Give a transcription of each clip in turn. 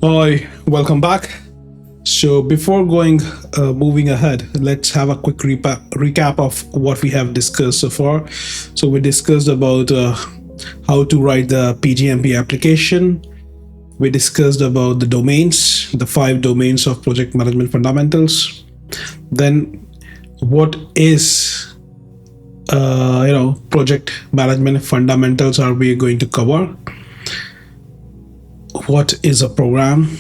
Hi, welcome back. So before moving ahead, let's have a quick recap of what we have discussed so far. So we discussed about how to write the PgMP application. We discussed about the domains, the 5 domains of project management fundamentals. Then what is project management fundamentals are we going to cover? What is a program?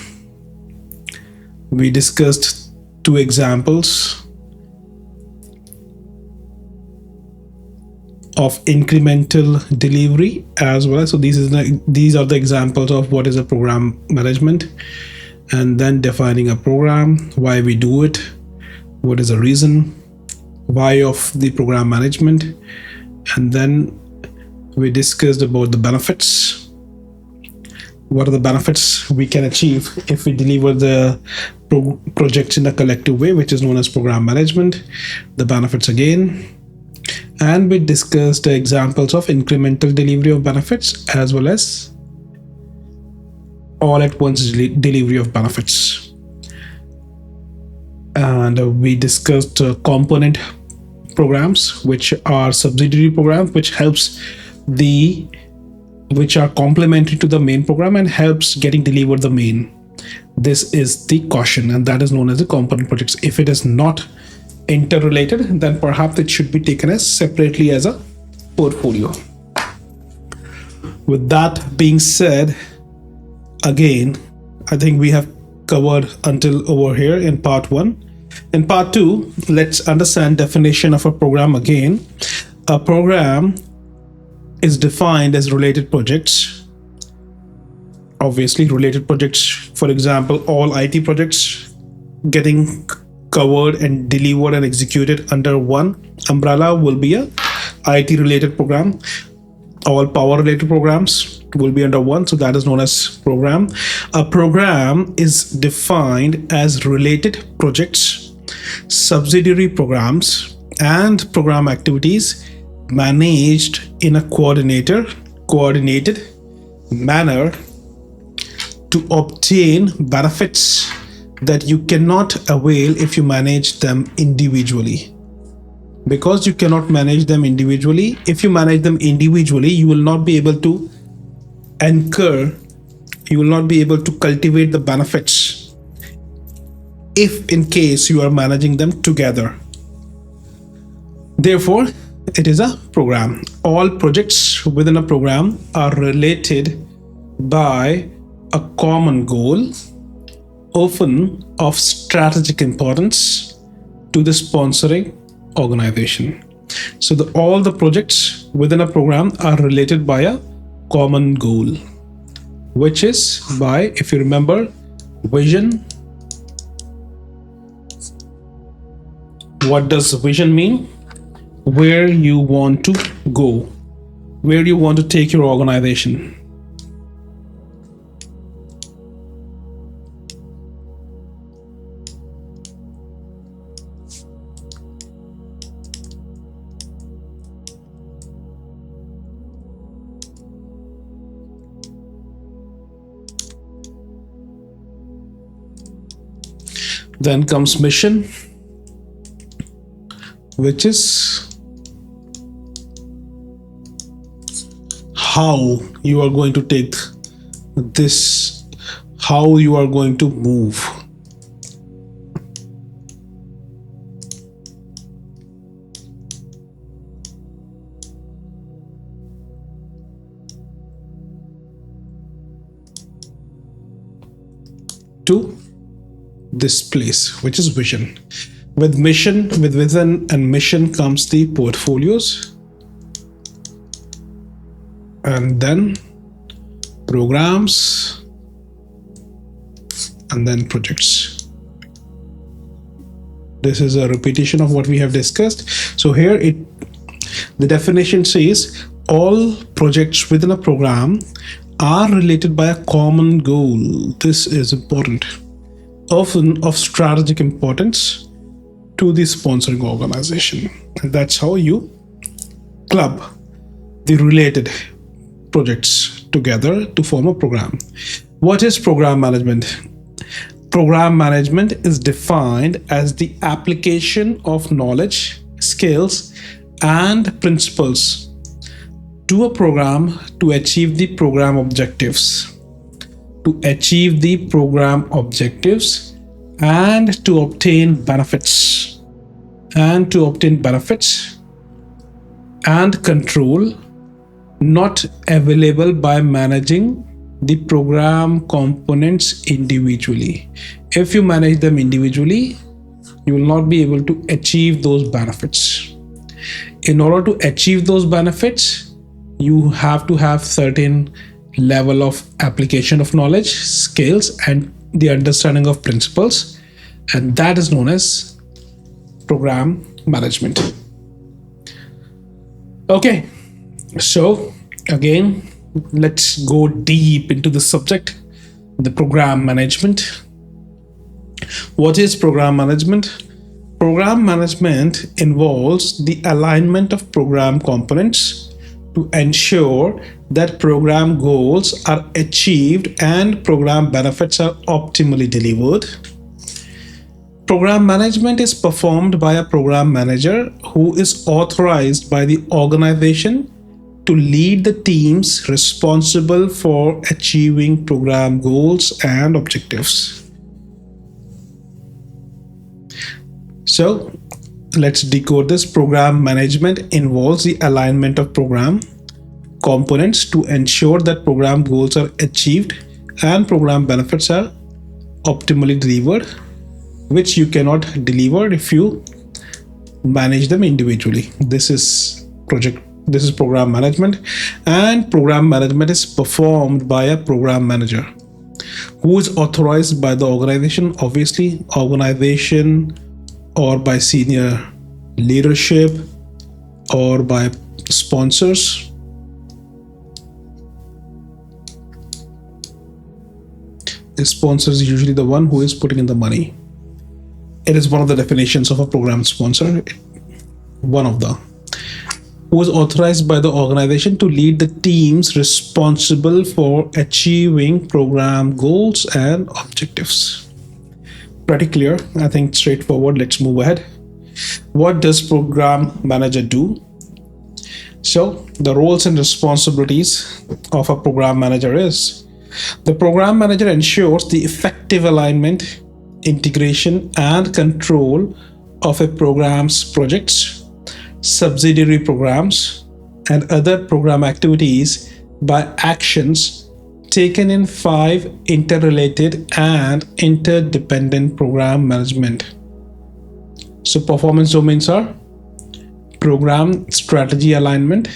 We discussed 2 examples of incremental delivery as well. So these are the examples of what is a program management, and then defining a program, why we do it, what is the reason why of the program management, and then we discussed about the benefits. What are the benefits we can achieve if we deliver the projects in a collective way, which is known as program management, the benefits again. And we discussed the examples of incremental delivery of benefits as well as all at once delivery of benefits. And we discussed component programs, which are subsidiary programs, which are complementary to the main program and helps getting delivered the main. This is the caution, and that is known as the component projects. If it is not interrelated, then perhaps it should be taken as separately as a portfolio. With that being said, again, I think we have covered until over here in part 1. In part 2, let's understand definition of a program again. A program is defined as related projects. Obviously, related projects, for example, all IT projects getting covered and delivered and executed under one umbrella will be a IT related program. All power related programs will be under one, so that is known as program. A program is defined as related projects, subsidiary programs, and program activities managed in a coordinated manner to obtain benefits that you cannot avail if you manage them individually. Because you cannot manage them individually, if you manage them individually, you will not be able to cultivate the benefits if in case you are managing them together. Therefore, it is a program. All projects within a program are related by a common goal, often of strategic importance to the sponsoring organization. So all the projects within a program are related by a common goal, which is by, if you remember, vision. What does vision mean? Where you want to go, where you want to take your organization. Then comes mission, which is how you are going to take this, how you are going to move. To this place, which is vision. With vision and mission comes the portfolios, and then programs, and then projects. This is a repetition of what we have discussed. So here the definition says all projects within a program are related by a common goal. This is important, often of strategic importance to the sponsoring organization. And that's how you club the related projects together to form a program. What is program management? Program management is defined as the application of knowledge, skills, and principles to a program to achieve the program objectives. To achieve the program objectives and to obtain benefits. And to obtain benefits and control not available by managing the program components individually. If you manage them individually, you will not be able to achieve those benefits. In order to achieve those benefits, you have to have certain level of application of knowledge, skills, and the understanding of principles, and that is known as program management. Okay, so again, let's go deep into the subject, the program management. What is program management? Program management involves the alignment of program components to ensure that program goals are achieved and program benefits are optimally delivered. Program management is performed by a program manager who is authorized by the organization to lead the teams responsible for achieving program goals and objectives. So let's decode this. Program management involves the alignment of program components to ensure that program goals are achieved and program benefits are optimally delivered, which you cannot deliver if you manage them individually. This is program management, and program management is performed by a program manager who is authorized by the organization, obviously organization, or by senior leadership, or by sponsors. The sponsor is usually the one who is putting in the money. It is one of the definitions of a program sponsor, who is authorized by the organization to lead the teams responsible for achieving program goals and objectives. Pretty clear, I think, straightforward. Let's move ahead. What does program manager do? So the roles and responsibilities of a program manager is: the program manager ensures the effective alignment, integration, and control of a program's projects, subsidiary programs, and other program activities by actions taken in 5 interrelated and interdependent program management. So performance domains are program strategy alignment,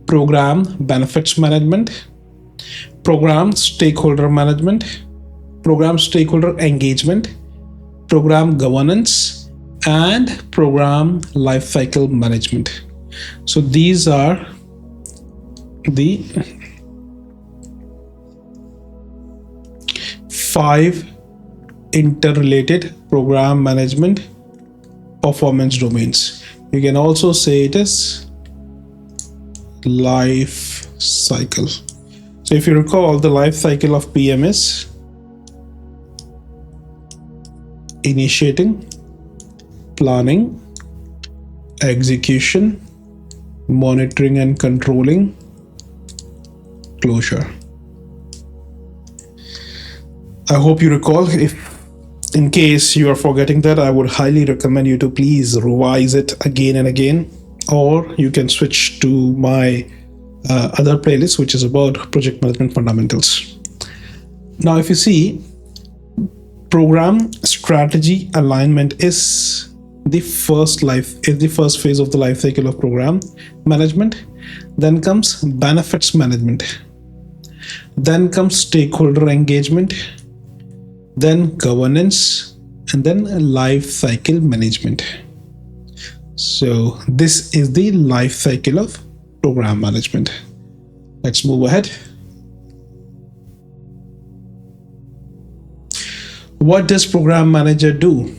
program benefits management, program stakeholder management, program stakeholder engagement, program governance, and program lifecycle management. So these are the 5 interrelated program management performance domains. You can also say it is life cycle. So if you recall, the life cycle of PM is initiating, planning, execution, monitoring and controlling, closure. I hope you recall. If in case you are forgetting that, I would highly recommend you to please revise it again and again, or you can switch to my other playlist, which is about project management fundamentals. Now, if you see, program strategy alignment is the first phase of the life cycle of program management. Then comes benefits management. Then comes stakeholder engagement. Then governance, and then life cycle management. So this is the life cycle of program management. Let's move ahead. What does program manager do?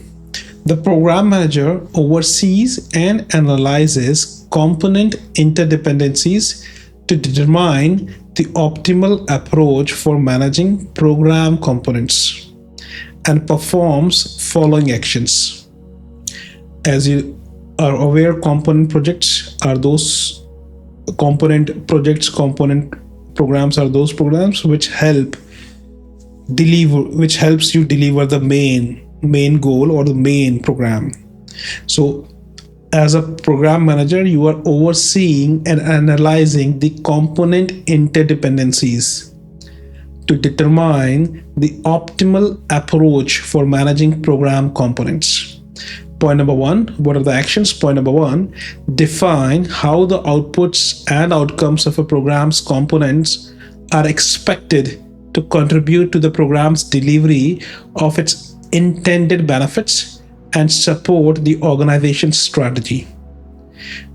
The program manager oversees and analyzes component interdependencies to determine the optimal approach for managing program components and performs following actions. As you are aware, component projects are those component projects, component programs are those programs which helps you deliver the main goal or the main program. So as a program manager, you are overseeing and analyzing the component interdependencies to determine the optimal approach for managing program components. Point number one, what are the actions? Point number one, define how the outputs and outcomes of a program's components are expected to contribute to the program's delivery of its intended benefits and support the organization's strategy.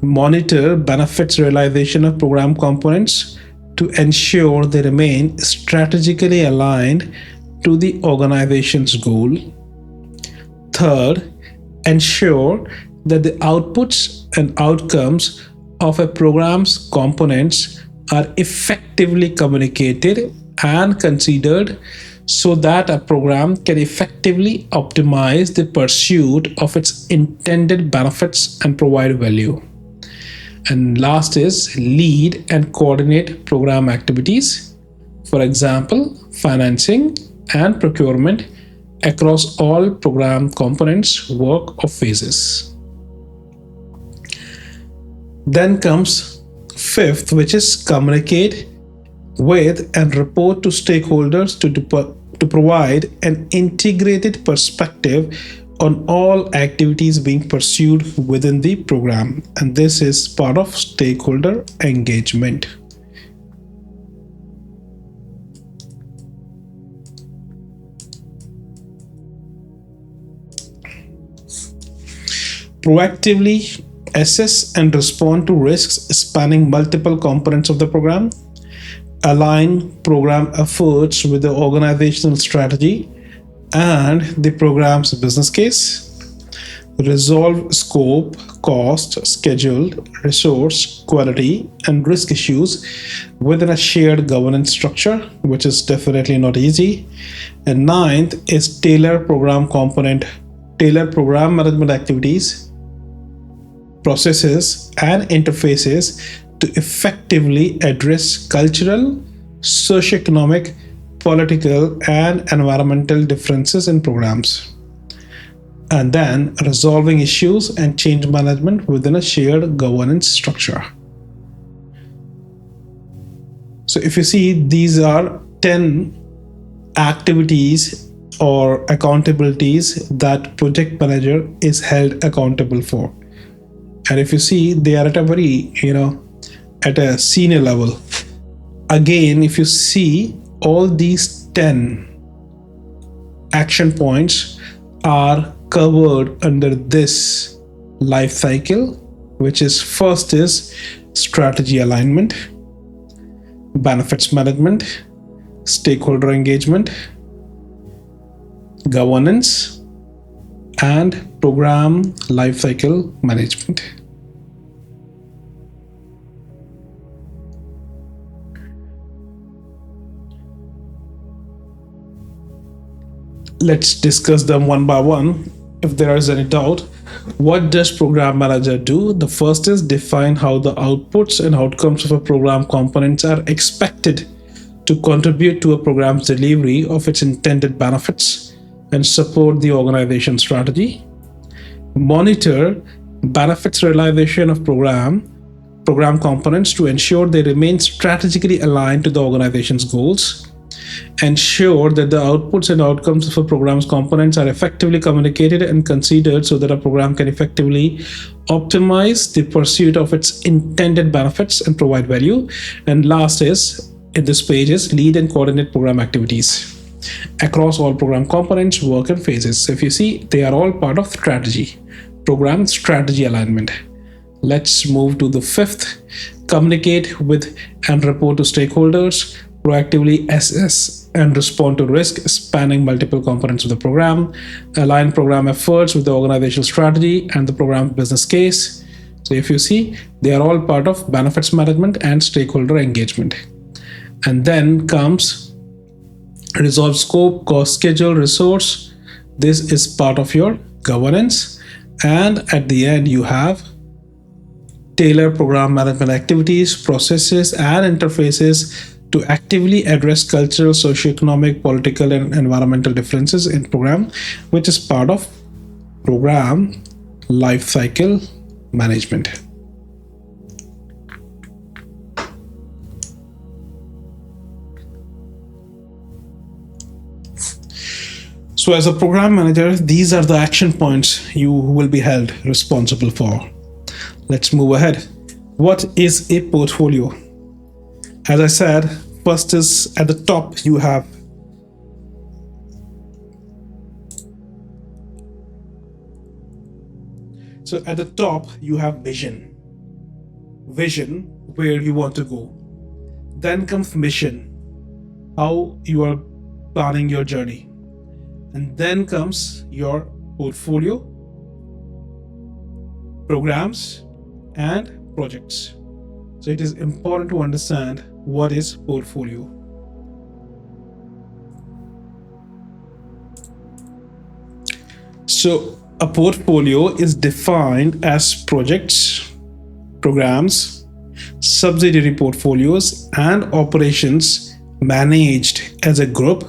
Monitor benefits realization of program components to ensure they remain strategically aligned to the organization's goal. Third, ensure that the outputs and outcomes of a program's components are effectively communicated and considered so that a program can effectively optimize the pursuit of its intended benefits and provide value. And last is lead and coordinate program activities, for example, financing and procurement across all program components, work, or phases. Then comes fifth, which is communicate with and report to stakeholders to provide an integrated perspective on all activities being pursued within the program. And this is part of stakeholder engagement. Proactively assess and respond to risks spanning multiple components of the program. Align program efforts with the organizational strategy and the program's business case. Resolve scope, cost, schedule, resource, quality, and risk issues within a shared governance structure, which is definitely not easy. And ninth is tailor program management activities, processes, and interfaces to effectively address cultural, socioeconomic, political, and environmental differences in programs. And then resolving issues and change management within a shared governance structure. So if you see, these are 10 activities or accountabilities that project manager is held accountable for. And if you see, they are at a very, at a senior level. Again, if you see, all these 10 action points are covered under this life cycle, which is first is strategy alignment, benefits management, stakeholder engagement, governance, and program lifecycle management. Let's discuss them one by one. If there is any doubt, what does program manager do? The first is define how the outputs and outcomes of a program components are expected to contribute to a program's delivery of its intended benefits and support the organization strategy. Monitor benefits realization of program components to ensure they remain strategically aligned to the organization's goals. Ensure that the outputs and outcomes of a program's components are effectively communicated and considered so that a program can effectively optimize the pursuit of its intended benefits and provide value. And last is, in this page, is lead and coordinate program activities across all program components, work, and phases. So if you see, they are all part of strategy, program strategy alignment. Let's move to the fifth. Communicate with and report to stakeholders. Proactively assess and respond to risk spanning multiple components of the program. Align program efforts with the organizational strategy and the program business case. So if you see, they are all part of benefits management and stakeholder engagement. And then comes resolve scope, cost, schedule, resource. This is part of your governance. And at the end, you have tailor program management activities, processes, and interfaces to actively address cultural, socioeconomic, political, and environmental differences in program, which is part of program lifecycle management. So as a program manager, these are the action points you will be held responsible for. Let's move ahead. What is a portfolio? As I said, first is at the top you have vision. Vision, where you want to go. Then comes mission, how you are planning your journey. And then comes your portfolio, programs, and projects. So it is important to understand what is portfolio. So a portfolio is defined as projects, programs, subsidiary portfolios, and operations managed as a group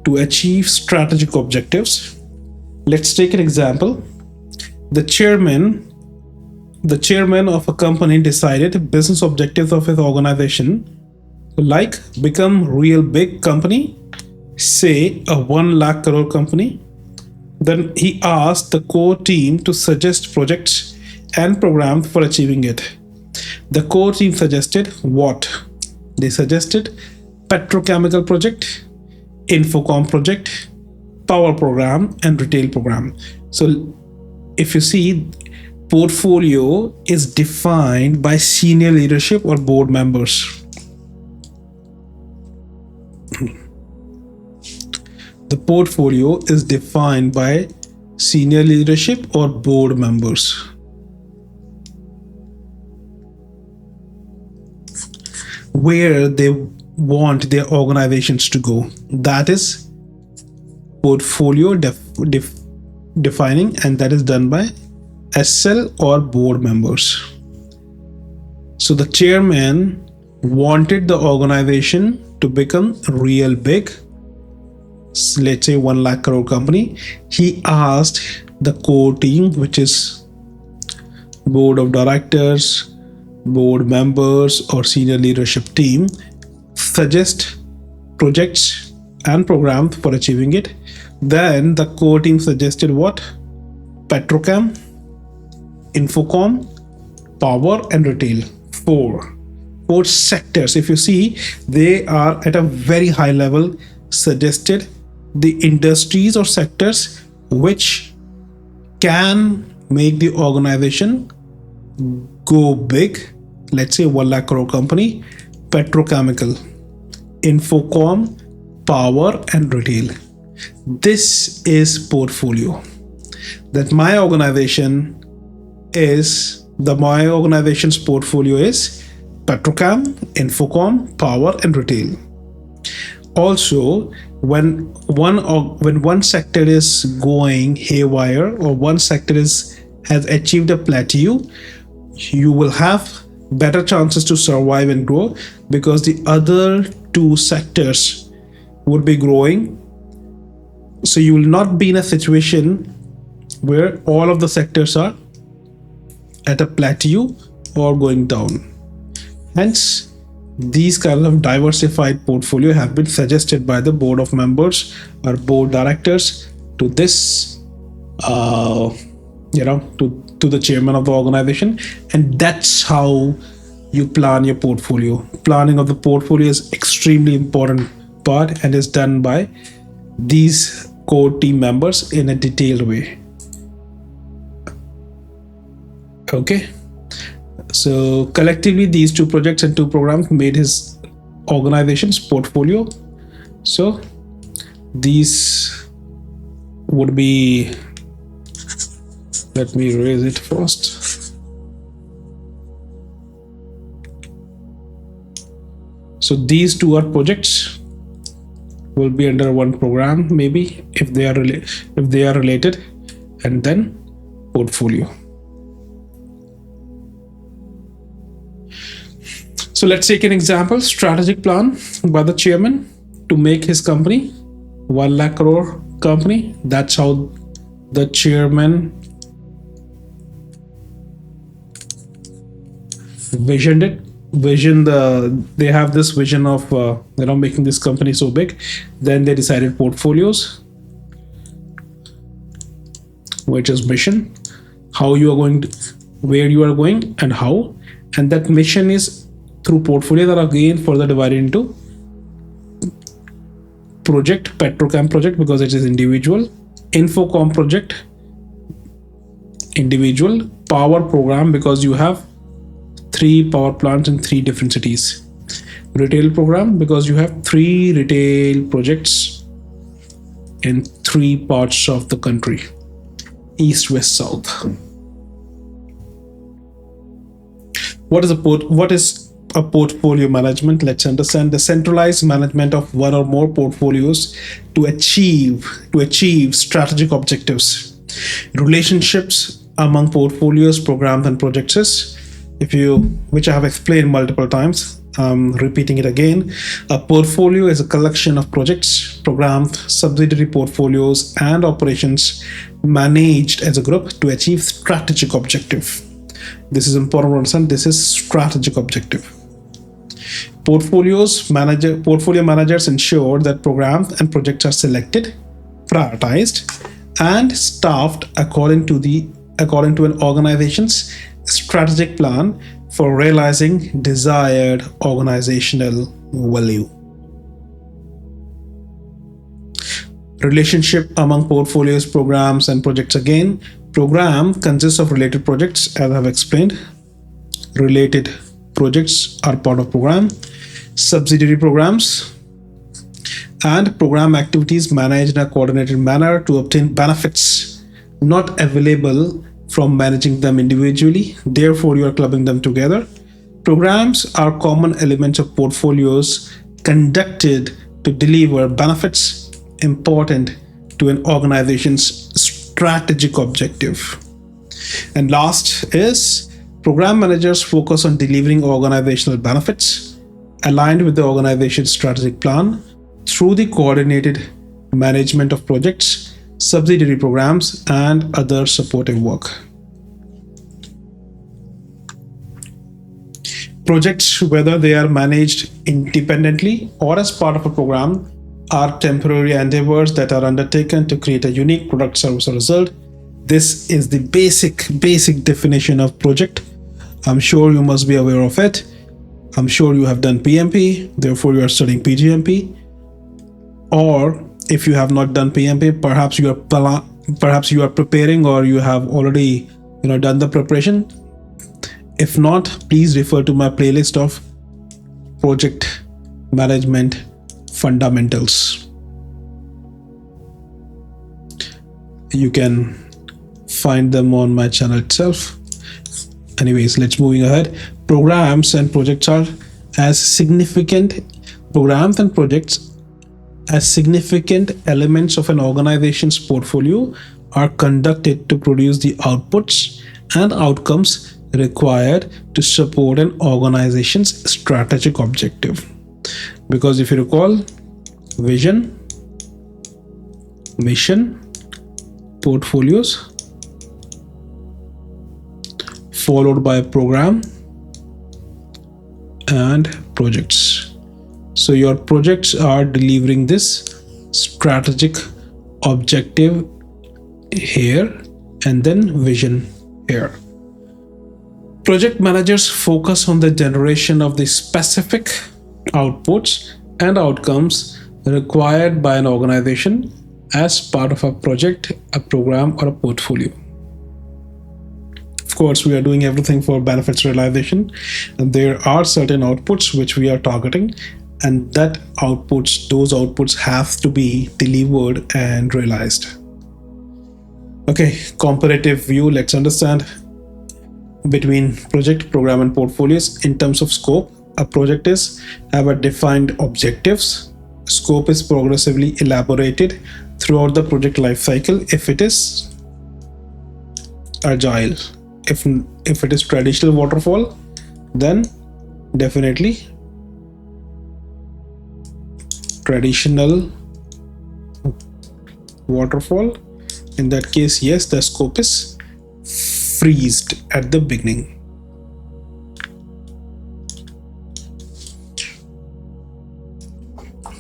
to achieve strategic objectives. Let's take an example. The chairman of a company decided business objectives of his organization, like become real big company, say a 1 lakh crore company. Then he asked the core team to suggest projects and programs for achieving it. The core team suggested what? They suggested petrochemical project, infocom project, power program, and retail program. So if you see, portfolio is defined by senior leadership or board members. The portfolio is defined by senior leadership or board members. Where they want their organizations to go. That is portfolio defining, and that is done by SL or board members. So the chairman wanted the organization to become real big, let's say 1 lakh crore company. He asked the core team, which is board of directors, board members, or senior leadership team, suggest projects and programs for achieving it. Then the core team suggested what? Petrochem, infocom, power, and retail. Four sectors. If you see, they are at a very high level suggested the industries or sectors which can make the organization go big. Let's say 1 lakh crore company, petrochemical, infocom, power, and retail. This is portfolio. That my organization's portfolio is petrochem, infocom, power, and retail. Also, when one sector is going haywire or one sector has achieved a plateau, you will have better chances to survive and grow, because the other two sectors would be growing. So you will not be in a situation where all of the sectors are at a plateau or going down. Hence, these kind of diversified portfolio have been suggested by the board of members or board directors to this to the chairman of the organization. And that's how you plan your portfolio. Planning of the portfolio is extremely important part and is done by these core team members in a detailed way. Okay, so collectively these two projects and two programs made his organization's portfolio. So these would be, let me erase it first. So these two are projects, will be under one program, maybe if they are related, and then portfolio. So let's take an example. Strategic plan by the chairman to make his company 1 lakh crore company. That's how the chairman visioned it. They have this vision of making this company so big. Then they decided portfolios, which is mission, how you are going to, where you are going, and how. And that mission is through portfolio that are again further divided into project, petrochem project because it is individual, infocom project, individual, power program because you have 3 power plants in 3 different cities, retail program because you have 3 retail projects in 3 parts of the country, east, west, south. What is a portfolio management? Let's understand the centralized management of one or more portfolios to achieve strategic objectives. Relationships among portfolios, programs, and projects is, which I have explained multiple times, repeating it again. A portfolio is a collection of projects, programs, subsidiary portfolios, and operations managed as a group to achieve strategic objective. This is important to understand. This is strategic objective. Portfolio managers ensure that programs and projects are selected, prioritized, and staffed according to an organization's strategic plan for realizing desired organizational value. Relationship among portfolios, programs, and projects. Again, program consists of related projects, as I have explained. Related projects are part of program. Subsidiary programs and program activities managed in a coordinated manner to obtain benefits not available from managing them individually. Therefore, you are clubbing them together. Programs are common elements of portfolios conducted to deliver benefits important to an organization's strategic objective. And last is program managers focus on delivering organizational benefits aligned with the organization's strategic plan through the coordinated management of projects, subsidiary programs, and other supportive work. Projects, whether they are managed independently or as part of a program, are temporary endeavors that are undertaken to create a unique product, service, or result. This is the basic definition of project. I'm sure you must be aware of it. I'm sure you have done PMP, therefore you are studying PgMP. Or if you have not done PMP, perhaps you are preparing, or you have already done the preparation. If not, please refer to my playlist of project management fundamentals. You can find them on my channel itself. Anyways, let's moving ahead. Programs and projects are as significant elements of an organization's portfolio are conducted to produce the outputs and outcomes required to support an organization's strategic objective. Because if you recall, vision, mission, portfolios, followed by program and projects. So your projects are delivering this strategic objective here and then vision here. Project managers focus on the generation of the specific outputs and outcomes required by an organization as part of a project, a program, or a portfolio. Of course, we are doing everything for benefits realization, and there are certain outputs which we are targeting, and those outputs have to be delivered and realized. Okay, comparative view. Let's understand between project, program, and portfolios in terms of scope. a project is have a defined objectives. Scope is progressively elaborated throughout the project life cycle. If it is agile, if it is traditional waterfall, then definitely traditional waterfall. In that case, yes, the scope is freezed at the beginning.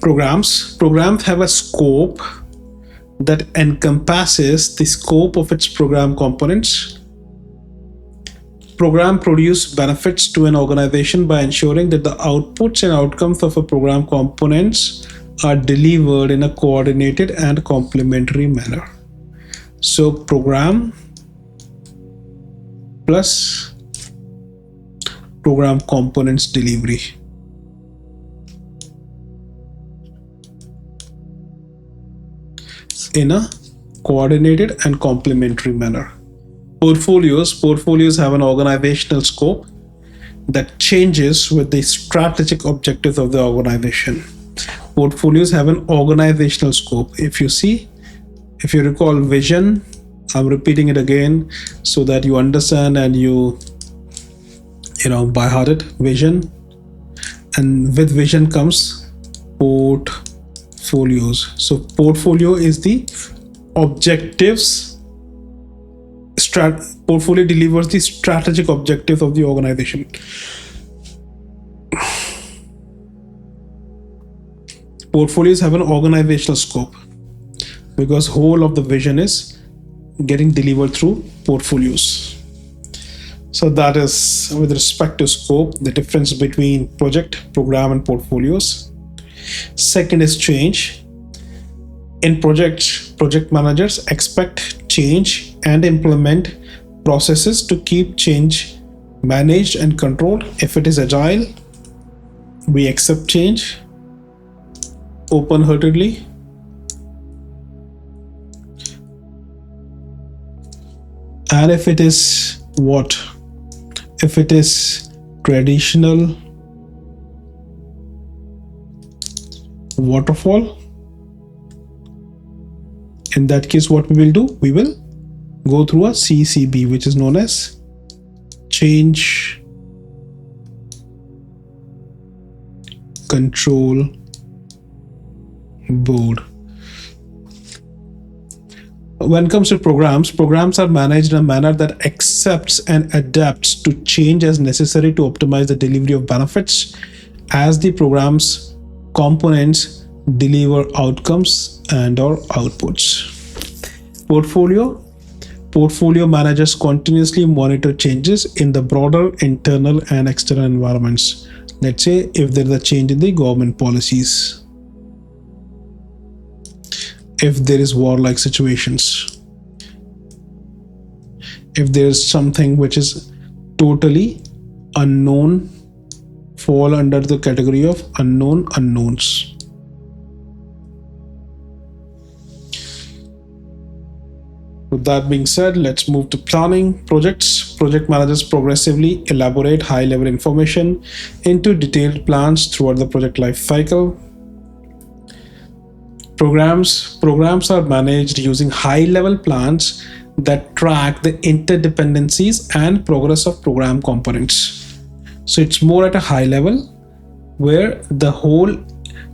Programs have a scope that encompasses the scope of its program components. Program produce benefits to an organization by ensuring that the outputs and outcomes of a program components are delivered in a coordinated and complementary manner. So program plus program components delivery. In a coordinated and complementary manner. Portfolios have an organizational scope that changes with the strategic objectives of the organization. Portfolios have an organizational scope. If you recall vision, I'm repeating it again so that you understand and you by heart it. Vision, and with vision comes portfolios. So portfolio is the objectives. Portfolio delivers the strategic objectives of the organization. Portfolios have an organizational scope because whole of the vision is getting delivered through portfolios. So that is with respect to scope, the difference between project, program, and portfolios. Second is change. In projects, project managers expect change and implement processes to keep change managed and controlled. If it is agile, we accept change open-heartedly. And if it is what? If it is traditional waterfall, in that case, what we will do? We will go through a CCB, which is known as Change Control Board. When it comes to programs are managed in a manner that accepts and adapts to change as necessary to optimize the delivery of benefits as the program's components deliver outcomes and or outputs. Portfolio managers continuously monitor changes in the broader internal and external environments. Let's say if there is a change in the government policies, if there is warlike situations, if there is something which is totally unknown, fall under the category of unknown unknowns. With that being said, let's move to planning. Project managers progressively elaborate high-level information into detailed plans throughout the project life cycle. Programs are managed using high-level plans that track the interdependencies and progress of program components. So it's more at a high level where the whole,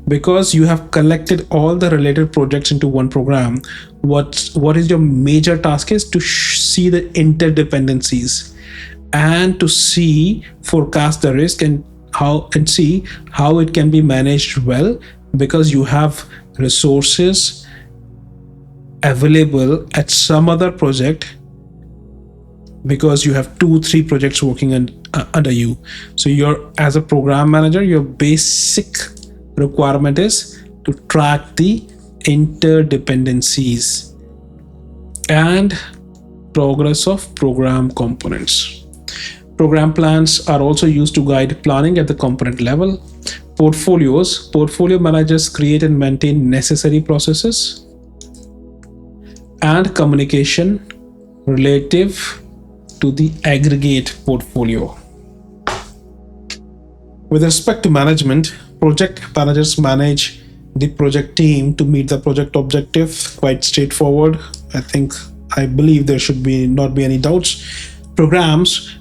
because you have collected all the related projects into one program, what is your major task is to see the interdependencies and to forecast the risk and see how it can be managed well, because you have resources available at some other project, because you have 2-3 projects working under you. So as a program manager, your basic requirement is to track the interdependencies and progress of program components. Program plans are also used to guide planning at the component level. Portfolio managers create and maintain necessary processes and communication relative to the aggregate portfolio. With respect to management, project managers manage the project team to meet the project objective. Quite straightforward. I believe there should be not be any doubts. Programs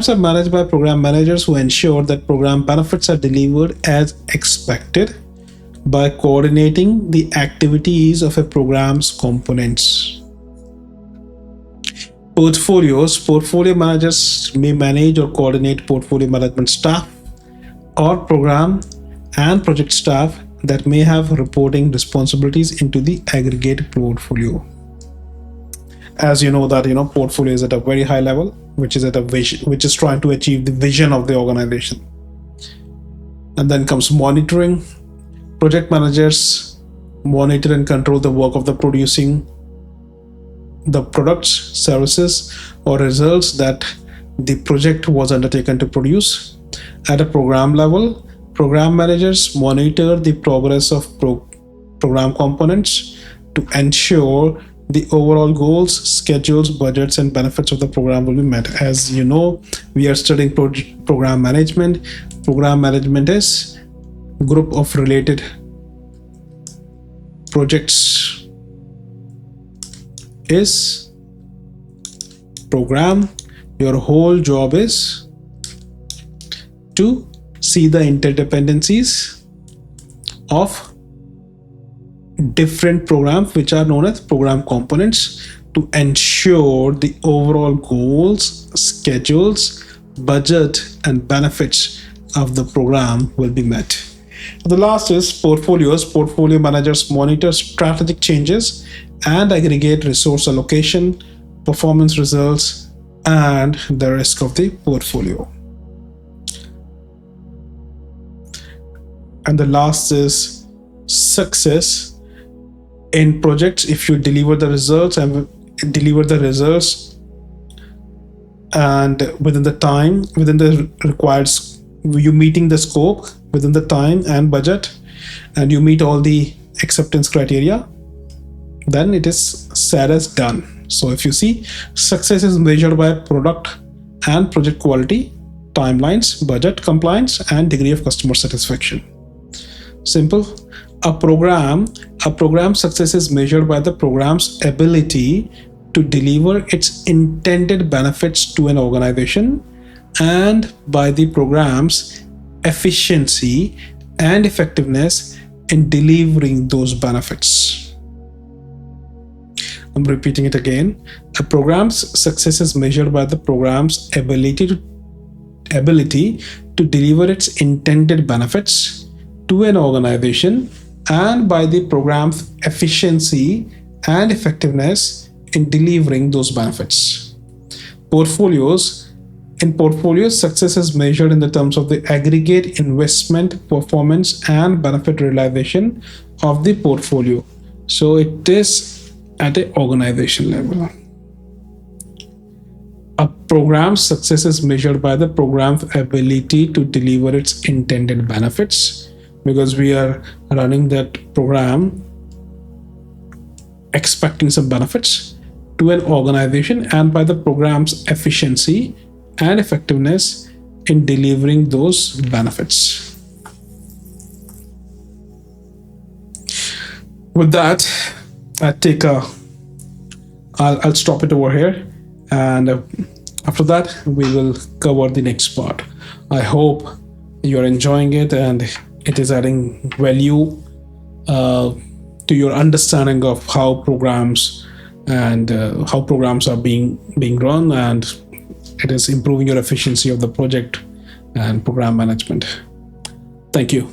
are managed by program managers who ensure that program benefits are delivered as expected by coordinating the activities of a program's components. Portfolio managers may manage or coordinate portfolio management staff or program and project staff that may have reporting responsibilities into the aggregate portfolio. As you know that portfolio is at a very high level, which is trying to achieve the vision of the organization. And then comes monitoring. Project managers monitor and control the work of the producing the products, services, or results that the project was undertaken to produce. At a program level, program managers monitor the progress of program components to ensure the overall goals, schedules, budgets, and benefits of the program will be met. As you know, we are studying program management. Program management is a group of related projects is program. Your whole job is to see the interdependencies of different programs, which are known as program components, to ensure the overall goals, schedules, budget, and benefits of the program will be met. The last is portfolios. Portfolio managers monitor strategic changes and aggregate resource allocation, performance results, and the risk of the portfolio. And the last is success. In projects, if you deliver the results and within the required, you meeting the scope within the time and budget, and you meet all the acceptance criteria, then it is said as done. So if you see, success is measured by product and project quality, timelines, budget compliance, and degree of customer satisfaction. Simple. A program success is measured by the program's ability to deliver its intended benefits to an organization and by the program's efficiency and effectiveness in delivering those benefits. I'm repeating it again. A program's success is measured by the program's ability to deliver its intended benefits to an organization and by the program's efficiency and effectiveness in delivering those benefits. In portfolios, success is measured in the terms of the aggregate investment, performance, and benefit realization of the portfolio. So it is at an organization level. A program's success is measured by the program's ability to deliver its intended benefits, because we are running that program expecting some benefits to an organization, and by the program's efficiency and effectiveness in delivering those benefits. With that, I'll stop it over here, and after that we will cover the next part. I hope you're enjoying it and it is adding value to your understanding of how programs are being run, and it is improving your efficiency of the project and program management. Thank you.